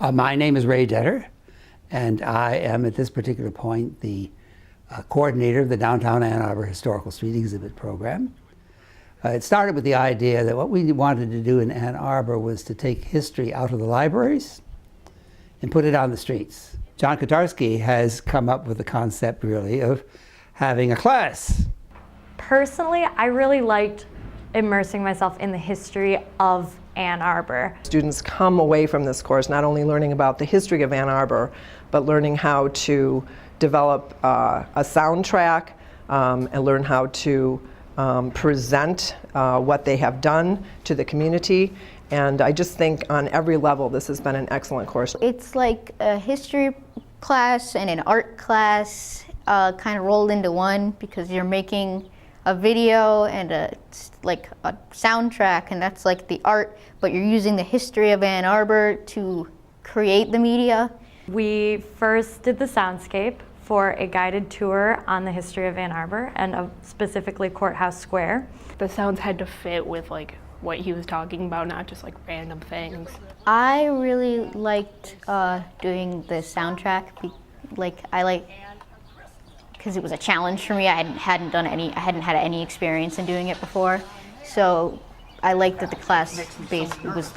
My name is Ray Detter, and I am at this particular point the coordinator of the Downtown Ann Arbor Historical Street Exhibit Program. It started with the idea that what we wanted to do in Ann Arbor was to take history out of the libraries and put it on the streets. John Kotarski has come up with the concept, really, of having a class. Personally, I really liked immersing myself in the history of Ann Arbor. Students come away from this course not only learning about the history of Ann Arbor, but learning how to develop a soundtrack and learn how to present what they have done to the community. And I just think on every level this has been an excellent course. It's like a history class and an art class kind of rolled into one, because you're making a video and a soundtrack, and that's like the art, but you're using the history of Ann Arbor to create the media. We first did the soundscape for a guided tour on the history of Ann Arbor, and specifically Courthouse Square. The sounds had to fit with what he was talking about, not just random things. I really liked doing the soundtrack. Because it was a challenge for me. I hadn't had any experience in doing it before, so I liked that the class basically was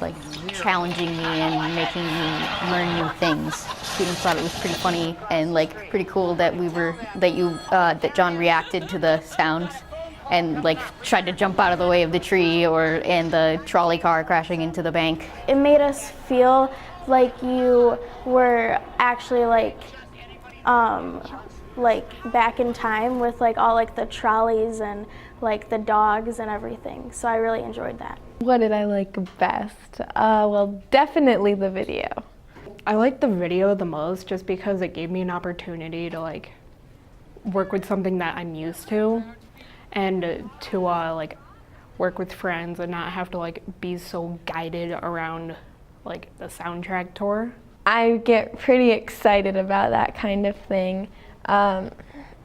challenging me and making me learn new things. Students thought it was pretty funny and pretty cool that that John reacted to the sounds and tried to jump out of the way of the tree and the trolley car crashing into the bank. It made us feel like you were actually back in time with all the trolleys and the dogs and everything. So I really enjoyed that. What did I like best? Well, definitely the video. I liked the video the most just because it gave me an opportunity to work with something that I'm used to, and to work with friends and not have to be so guided around the soundtrack tour. I get pretty excited about that kind of thing.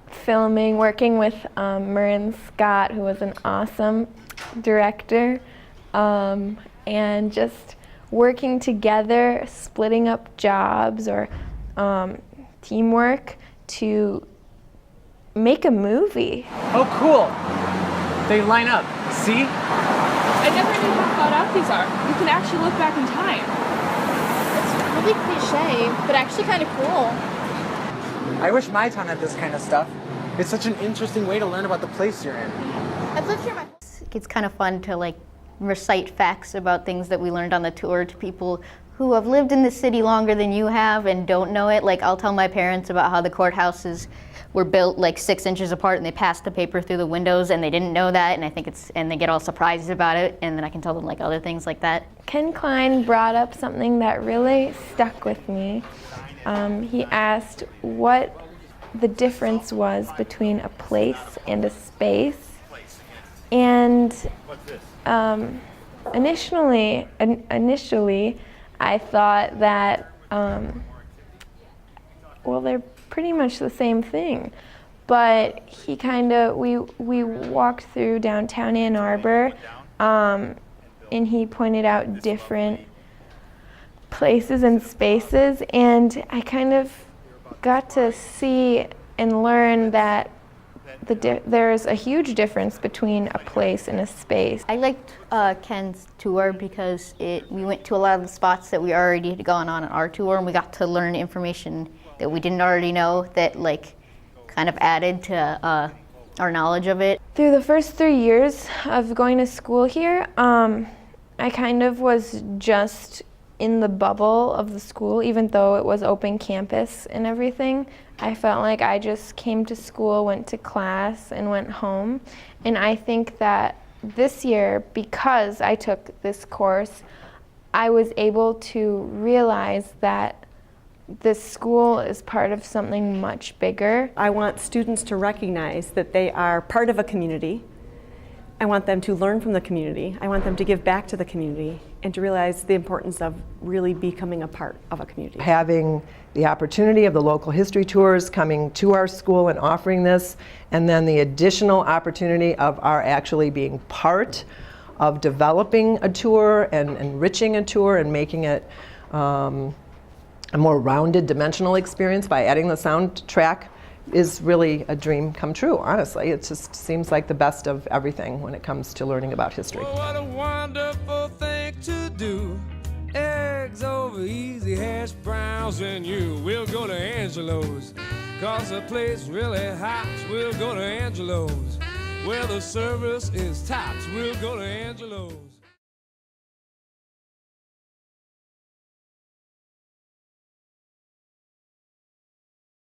Filming, working with Marin Scott, who was an awesome director, and just working together, splitting up jobs or teamwork to make a movie. Oh, cool. They line up. See? I never knew how thought out these are. You can actually look back in time. It's really cliche, but actually kind of cool. I wish my town had this kind of stuff. It's such an interesting way to learn about the place you're in. I've lived here It's kind of fun to recite facts about things that we learned on the tour to people who have lived in the city longer than you have and don't know it. I'll tell my parents about how the courthouses were built 6 inches apart and they passed the paper through the windows and they didn't know that, and and they get all surprised about it, and then I can tell them other things like that. Ken Klein brought up something that really stuck with me. He asked what the difference was between a place and a space, and initially I thought that they're pretty much the same thing, but we walked through downtown Ann Arbor, and he pointed out different places and spaces, and I kind of got to see and learn that there's a huge difference between a place and a space. I liked Ken's tour because we went to a lot of the spots that we already had gone on our tour, and we got to learn information that we didn't already know that kind of added to our knowledge of it. Through the first 3 years of going to school here, I kind of was just in the bubble of the school, even though it was open campus and everything. I felt like I just came to school, went to class, and went home. And I think that this year, because I took this course, I was able to realize that this school is part of something much bigger. I want students to recognize that they are part of a community. I want them to learn from the community. I want them to give back to the community and to realize the importance of really becoming a part of a community. Having the opportunity of the local history tours coming to our school and offering this, and then the additional opportunity of our actually being part of developing a tour and enriching a tour and making it a more rounded dimensional experience by adding the soundtrack is really a dream come true, honestly. It just seems like the best of everything when it comes to learning about history. Oh, what a wonderful thing to do. Eggs over easy, hash browns, and you. We'll go to Angelo's, 'cause the place really hot. We'll go to Angelo's, where the service is tops. We'll go to Angelo's.